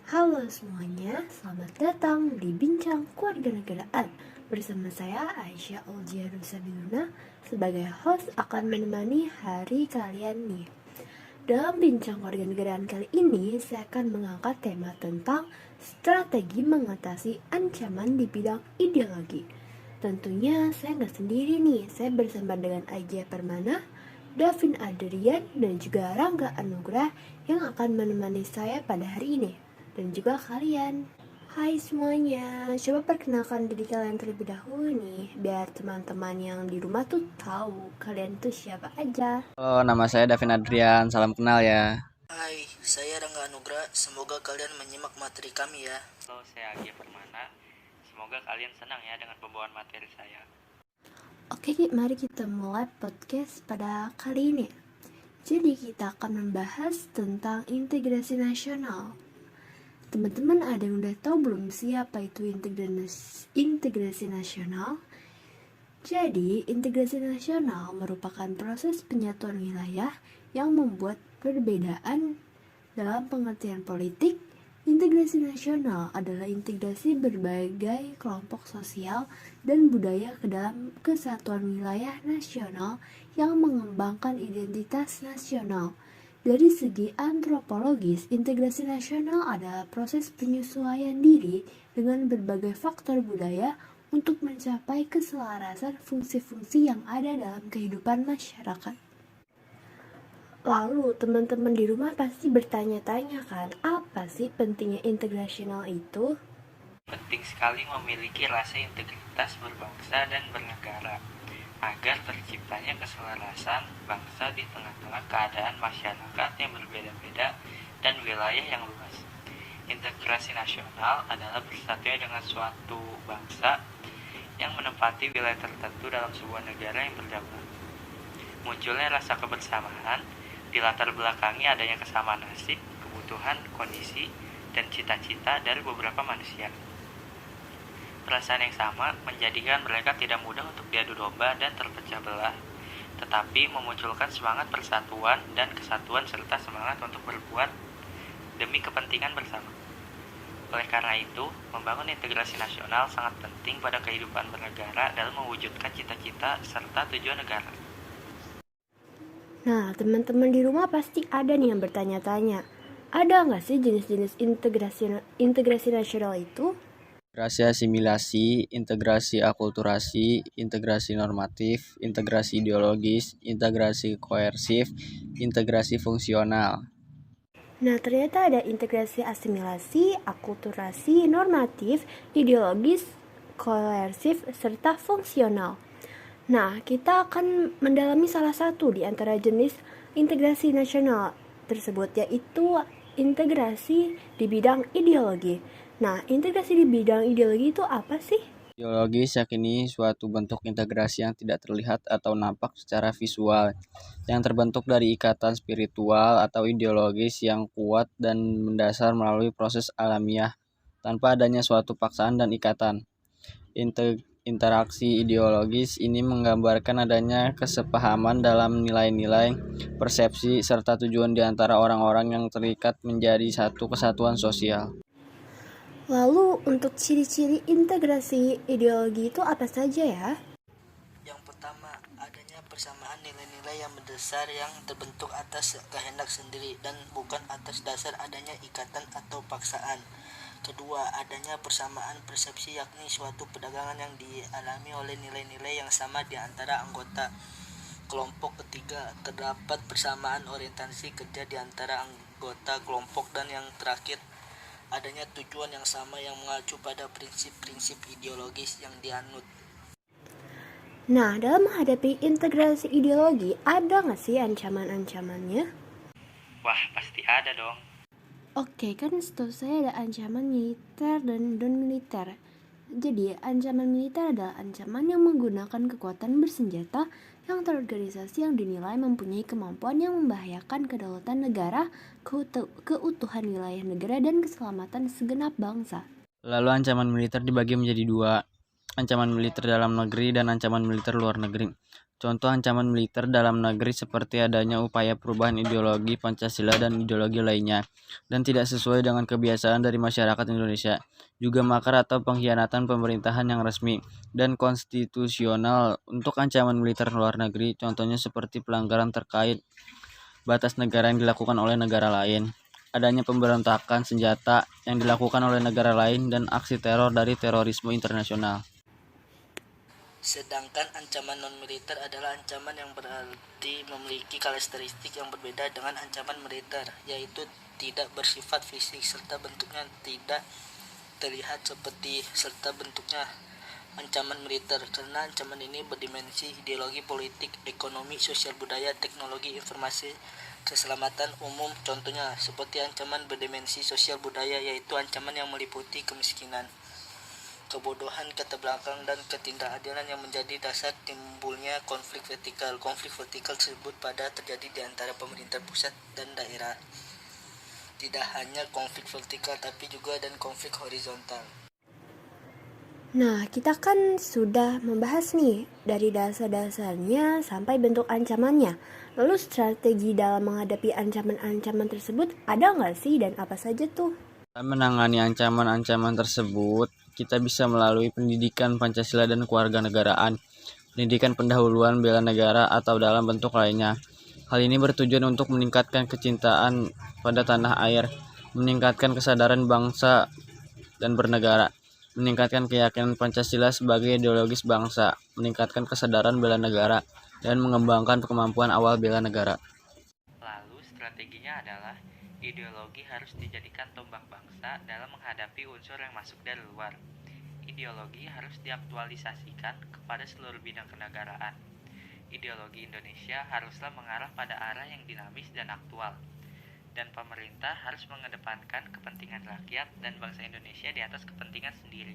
Halo semuanya, selamat datang di Bincang Kewarganegaraan. Bersama saya Aisyah Oljiaru Sabiluna sebagai host akan menemani hari kalian nih. Dalam Bincang Kewarganegaraan kali ini, saya akan mengangkat tema tentang strategi mengatasi ancaman di bidang ideologi. Tentunya saya nggak sendiri nih, saya bersama dengan Aijah Permana, Davin Adrian, dan juga Rangga Anugrah yang akan menemani saya pada hari ini. Dan juga kalian. Hai semuanya, coba perkenalkan diri kalian terlebih dahulu nih, biar teman-teman yang di rumah tuh tahu kalian tuh siapa aja. Halo, nama saya Davin Adrian. Salam kenal ya. Hai, saya Rangga Anugrah. Semoga kalian menyimak materi kami ya. Halo, saya Agia Permana. Semoga kalian senang ya dengan pembawaan materi saya. Oke, mari kita mulai podcast pada kali ini. Jadi kita akan membahas tentang integrasi nasional. Teman-teman ada yang udah tahu belum sih apa itu integrasi nasional? Jadi, integrasi nasional merupakan proses penyatuan wilayah yang membuat perbedaan dalam pengertian politik. Integrasi nasional adalah integrasi berbagai kelompok sosial dan budaya ke dalam kesatuan wilayah nasional yang mengembangkan identitas nasional. Dari segi antropologis, integrasi nasional adalah proses penyesuaian diri dengan berbagai faktor budaya untuk mencapai keselarasan fungsi-fungsi yang ada dalam kehidupan masyarakat. Lalu teman-teman di rumah pasti bertanya-tanya kan, apa sih pentingnya integrasional itu? Penting sekali memiliki rasa integritas berbangsa dan bernegara agar terciptanya keselarasan bangsa di tengah-tengah keadaan masyarakat yang berbeda-beda dan wilayah yang luas. Integrasi nasional adalah bersatunya dengan suatu bangsa yang menempati wilayah tertentu dalam sebuah negara yang berdaulat. Munculnya rasa kebersamaan dilatar belakangi adanya kesamaan nasib, kebutuhan, kondisi, dan cita-cita dari beberapa manusia. Perasaan yang sama menjadikan mereka tidak mudah untuk diadu domba dan terpecah belah, tetapi memunculkan semangat persatuan dan kesatuan serta semangat untuk berbuat demi kepentingan bersama. Oleh karena itu, membangun integrasi nasional sangat penting pada kehidupan bernegara dalam mewujudkan cita-cita serta tujuan negara. Nah, teman-teman di rumah pasti ada nih yang bertanya-tanya, ada nggak sih jenis-jenis integrasi nasional itu? Integrasi asimilasi, integrasi akulturasi, integrasi normatif, integrasi ideologis, integrasi koersif, integrasi fungsional. Nah, ternyata ada integrasi asimilasi, akulturasi, normatif, ideologis, koersif, serta fungsional. Nah, kita akan mendalami salah satu di antara jenis integrasi nasional tersebut, yaitu integrasi di bidang ideologi. Nah, integrasi di bidang ideologi itu apa sih? Ideologis yakini suatu bentuk integrasi yang tidak terlihat atau nampak secara visual, yang terbentuk dari ikatan spiritual atau ideologis yang kuat dan mendasar melalui proses alamiah, tanpa adanya suatu paksaan dan ikatan. Interaksi ideologis ini menggambarkan adanya kesepahaman dalam nilai-nilai, persepsi, serta tujuan di antara orang-orang yang terikat menjadi satu kesatuan sosial. Lalu, untuk ciri-ciri integrasi ideologi itu apa saja ya? Yang pertama, adanya persamaan nilai-nilai yang mendasar yang terbentuk atas kehendak sendiri dan bukan atas dasar adanya ikatan atau paksaan. Kedua, adanya persamaan persepsi yakni suatu perdagangan yang dialami oleh nilai-nilai yang sama di antara anggota kelompok. Ketiga, terdapat persamaan orientasi kerja di antara anggota kelompok. Dan yang terakhir, adanya tujuan yang sama yang mengacu pada prinsip-prinsip ideologis yang dianut. Nah, dalam menghadapi integrasi ideologi, ada nggak sih ancaman-ancamannya? Wah, pasti ada dong. Oke, kan setahu saya ada ancaman militer dan non-militer. Jadi, ancaman militer adalah ancaman yang menggunakan kekuatan bersenjata yang terorganisasi yang dinilai mempunyai kemampuan yang membahayakan kedaulatan negara, keutuhan wilayah negara, dan keselamatan segenap bangsa. Lalu ancaman militer dibagi menjadi dua, ancaman militer dalam negeri dan ancaman militer luar negeri. Contoh ancaman militer dalam negeri seperti adanya upaya perubahan ideologi Pancasila dan ideologi lainnya, dan tidak sesuai dengan kebiasaan dari masyarakat Indonesia. Juga makar atau pengkhianatan pemerintahan yang resmi dan konstitusional. Untuk ancaman militer luar negeri, contohnya seperti pelanggaran terkait batas negara yang dilakukan oleh negara lain, adanya pemberontakan senjata yang dilakukan oleh negara lain, dan aksi teror dari terorisme internasional. Sedangkan ancaman non-militer adalah ancaman yang berarti memiliki karakteristik yang berbeda dengan ancaman militer, yaitu tidak bersifat fisik serta bentuknya tidak terlihat seperti serta bentuknya ancaman militer, karena ancaman ini berdimensi ideologi, politik, ekonomi, sosial, budaya, teknologi, informasi, keselamatan umum. Contohnya seperti ancaman berdimensi sosial budaya, yaitu ancaman yang meliputi kemiskinan, kebodohan, keterbelakangan, dan ketidakadilan yang menjadi dasar timbulnya konflik vertikal. Konflik vertikal tersebut pada terjadi di antara pemerintah pusat dan daerah. Tidak hanya konflik vertikal tapi juga dan konflik horizontal. Nah, kita kan sudah membahas nih dari dasar-dasarnya sampai bentuk ancamannya. Lalu strategi dalam menghadapi ancaman-ancaman tersebut ada nggak sih dan apa saja tuh? Dalam menangani ancaman-ancaman tersebut, kita bisa melalui pendidikan Pancasila dan kewarganegaraan, pendidikan pendahuluan bela negara, atau dalam bentuk lainnya. Hal ini bertujuan untuk meningkatkan kecintaan pada tanah air, meningkatkan kesadaran bangsa dan bernegara, meningkatkan keyakinan Pancasila sebagai ideologis bangsa, meningkatkan kesadaran bela negara, dan mengembangkan kemampuan awal bela negara. Lalu strateginya adalah ideologi harus dijadikan tombak bangsa dalam menghadapi unsur yang masuk dari luar. Ideologi harus diaktualisasikan kepada seluruh bidang kenegaraan. Ideologi Indonesia haruslah mengarah pada arah yang dinamis dan aktual. Dan pemerintah harus mengedepankan kepentingan rakyat dan bangsa Indonesia di atas kepentingan sendiri.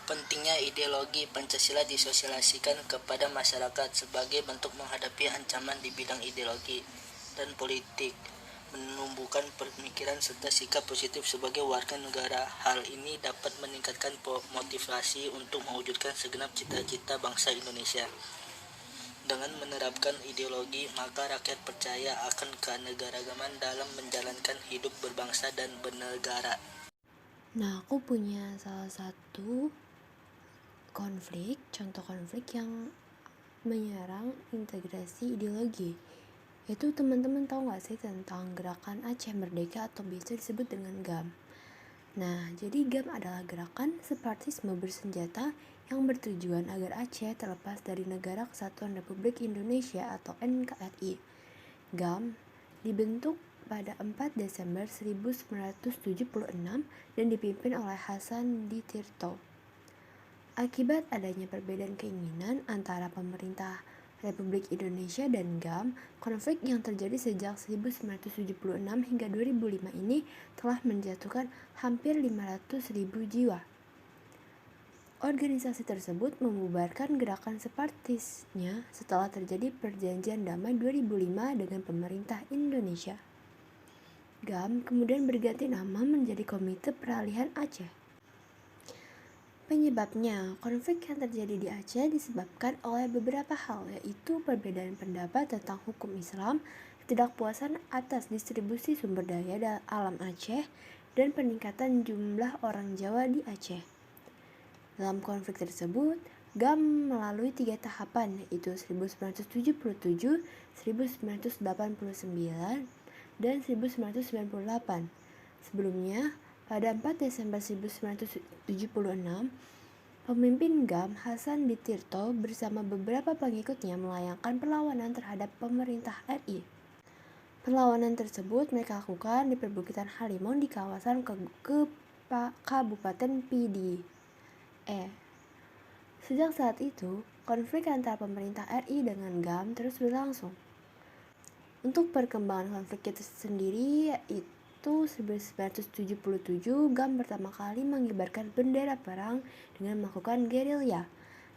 Pentingnya ideologi Pancasila disosialisasikan kepada masyarakat sebagai bentuk menghadapi ancaman di bidang ideologi dan politik, menumbuhkan pemikiran serta sikap positif sebagai warga negara. Hal ini dapat meningkatkan motivasi untuk mewujudkan segenap cita-cita bangsa Indonesia. Dengan menerapkan ideologi, maka rakyat percaya akan keanekaragaman dalam menjalankan hidup berbangsa dan bernegara. Nah, aku punya salah satu contoh konflik yang menyerang integrasi ideologi. Itu teman-teman tahu nggak sih tentang gerakan Aceh Merdeka atau biasa disebut dengan GAM? Nah, jadi GAM adalah gerakan separatisme bersenjata yang bertujuan agar Aceh terlepas dari Negara Kesatuan Republik Indonesia atau NKRI. GAM dibentuk pada 4 Desember 1976 dan dipimpin oleh Hasan Ditirto. Akibat adanya perbedaan keinginan antara pemerintah Republik Indonesia dan GAM, konflik yang terjadi sejak 1976 hingga 2005 ini telah menjatuhkan hampir 500.000 jiwa. Organisasi tersebut membubarkan gerakan separatisnya setelah terjadi perjanjian damai 2005 dengan pemerintah Indonesia. GAM kemudian berganti nama menjadi Komite Peralihan Aceh. Penyebabnya, konflik yang terjadi di Aceh disebabkan oleh beberapa hal, yaitu perbedaan pendapat tentang hukum Islam, ketidakpuasan atas distribusi sumber daya alam Aceh, dan peningkatan jumlah orang Jawa di Aceh. Dalam konflik tersebut, GAM melalui 3 tahapan, yaitu 1977, 1989, dan 1998. Sebelumnya, pada 4 Desember 1976, pemimpin GAM Hasan Ditirto bersama beberapa pengikutnya melayangkan perlawanan terhadap pemerintah RI. Perlawanan tersebut mereka lakukan di perbukitan Harimau di kawasan Kabupaten Pidi. Sejak saat itu, konflik antara pemerintah RI dengan GAM terus berlangsung. Untuk perkembangan konflik itu sendiri, yaitu 1977 GAM pertama kali mengibarkan bendera perang dengan melakukan gerilya.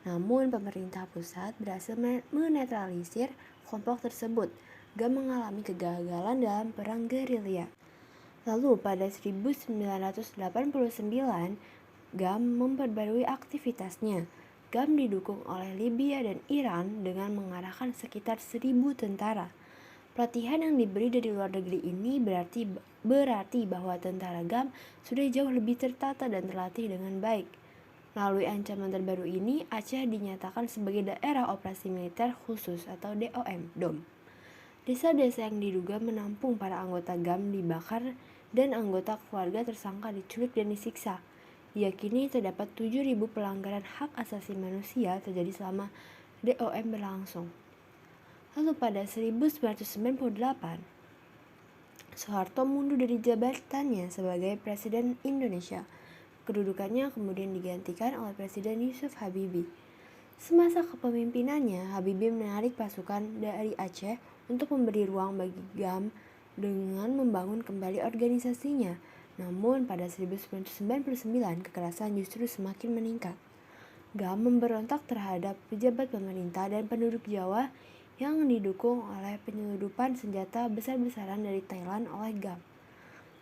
Namun pemerintah pusat berhasil menetralisir kelompok tersebut. GAM mengalami kegagalan dalam perang gerilya. Lalu pada 1989 GAM memperbarui aktivitasnya. GAM didukung oleh Libya dan Iran dengan mengarahkan sekitar 1.000 tentara. Pelatihan yang diberi dari luar negeri ini berarti bahwa tentara GAM sudah jauh lebih tertata dan terlatih dengan baik. Melalui ancaman terbaru ini, Aceh dinyatakan sebagai daerah operasi militer khusus atau DOM. Desa-desa yang diduga menampung para anggota GAM dibakar dan anggota keluarga tersangka diculik dan disiksa. Diyakini terdapat 7.000 pelanggaran hak asasi manusia terjadi selama DOM berlangsung. Lalu pada 1998, Soeharto mundur dari jabatannya sebagai Presiden Indonesia. Kedudukannya kemudian digantikan oleh Presiden Yusuf Habibie. Semasa kepemimpinannya, Habibie menarik pasukan dari Aceh untuk memberi ruang bagi GAM dengan membangun kembali organisasinya. Namun pada 1999 kekerasan justru semakin meningkat. GAM memberontak terhadap pejabat pemerintah dan penduduk Jawa yang didukung oleh penyeludupan senjata besar-besaran dari Thailand oleh GAM.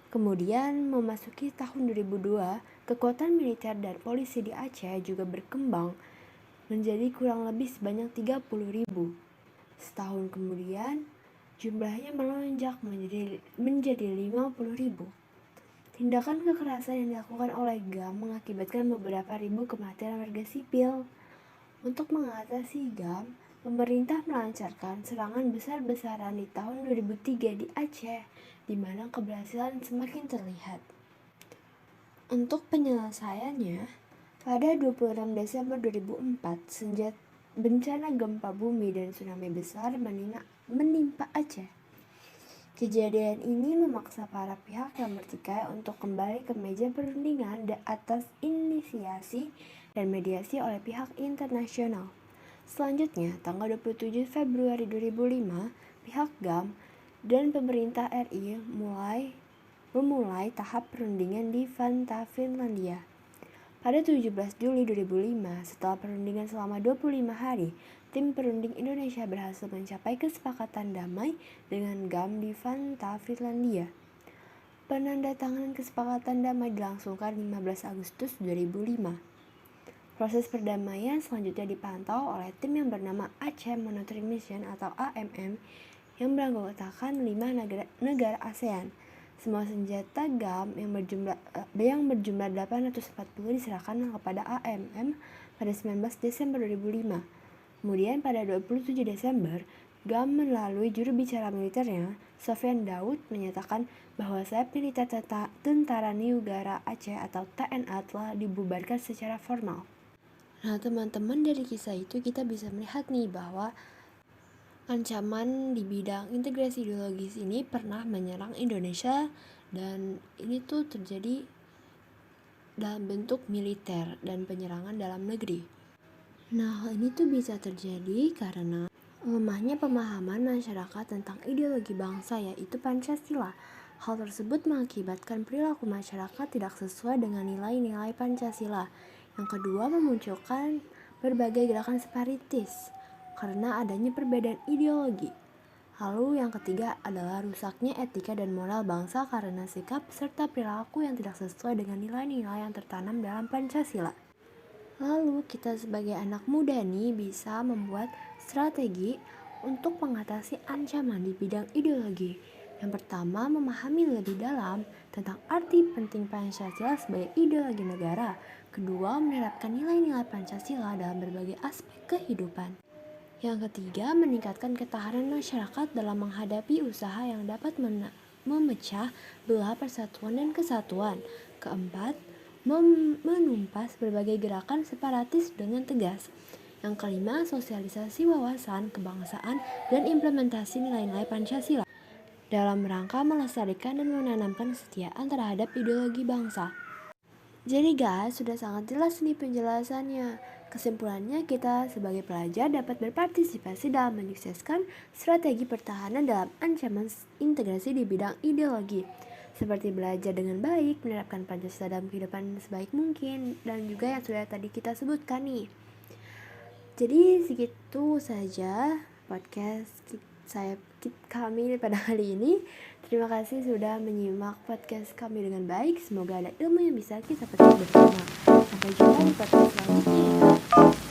Kemudian memasuki tahun 2002, kekuatan militer dan polisi di Aceh juga berkembang menjadi kurang lebih sebanyak 30.000. Setahun kemudian, jumlahnya melonjak menjadi 50.000. Tindakan kekerasan yang dilakukan oleh GAM mengakibatkan beberapa ribu kematian warga sipil. Untuk mengatasi GAM, pemerintah melancarkan serangan besar-besaran di tahun 2003 di Aceh, di mana keberhasilan semakin terlihat. Untuk penyelesaiannya, pada 26 Desember 2004, bencana gempa bumi dan tsunami besar menimpa Aceh. Kejadian ini memaksa para pihak yang bertikai untuk kembali ke meja perundingan atas inisiasi dan mediasi oleh pihak internasional. Selanjutnya, tanggal 27 Februari 2005, pihak GAM dan pemerintah RI memulai tahap perundingan di Vantaa, Finlandia. Pada 17 Juli 2005, setelah perundingan selama 25 hari, tim perunding Indonesia berhasil mencapai kesepakatan damai dengan GAM di Vantaa, Finlandia. Penandatanganan kesepakatan damai dilangsungkan 15 Agustus 2005. Proses perdamaian selanjutnya dipantau oleh tim yang bernama Aceh Monitoring Mission atau AMM yang beranggotakan 5 negara ASEAN. Semua senjata GAM yang berjumlah 840 diserahkan kepada AMM pada 19 Desember 2005. Kemudian pada 27 Desember, GAM melalui juru bicara militernya, Sofyan Daud, menyatakan bahwa sayap militer Tentara Nigara Aceh atau TNA telah dibubarkan secara formal. Nah teman-teman, dari kisah itu kita bisa melihat nih bahwa ancaman di bidang integrasi ideologis ini pernah menyerang Indonesia dan ini tuh terjadi dalam bentuk militer dan penyerangan dalam negeri. Nah, hal ini tuh bisa terjadi karena lemahnya pemahaman masyarakat tentang ideologi bangsa, yaitu Pancasila. Hal tersebut mengakibatkan perilaku masyarakat tidak sesuai dengan nilai-nilai Pancasila. Yang kedua, memunculkan berbagai gerakan separatis karena adanya perbedaan ideologi. Lalu yang ketiga adalah rusaknya etika dan moral bangsa karena sikap serta perilaku yang tidak sesuai dengan nilai-nilai yang tertanam dalam Pancasila. Lalu kita sebagai anak muda nih bisa membuat strategi untuk mengatasi ancaman di bidang ideologi. Yang pertama, memahami lebih dalam tentang arti penting Pancasila sebagai ideologi negara. Kedua, menerapkan nilai-nilai Pancasila dalam berbagai aspek kehidupan. Yang ketiga, meningkatkan ketahanan masyarakat dalam menghadapi usaha yang dapat memecah belah persatuan dan kesatuan. Keempat, menumpas berbagai gerakan separatis dengan tegas. Yang kelima, sosialisasi wawasan kebangsaan dan implementasi nilai-nilai Pancasila dalam rangka melestarikan dan menanamkan kesetiaan terhadap ideologi bangsa. Jadi guys, sudah sangat jelas nih penjelasannya. Kesimpulannya, kita sebagai pelajar dapat berpartisipasi dalam menyukseskan strategi pertahanan dalam ancaman integrasi di bidang ideologi, seperti belajar dengan baik, menerapkan Pancasila dalam kehidupan sebaik mungkin, dan juga yang sudah tadi kita sebutkan nih. Jadi segitu saja podcast kami pada hari ini. Terima kasih sudah menyimak podcast kami dengan baik. Semoga ada ilmu yang bisa kita petik bersama. Sampai jumpa di podcast selanjutnya.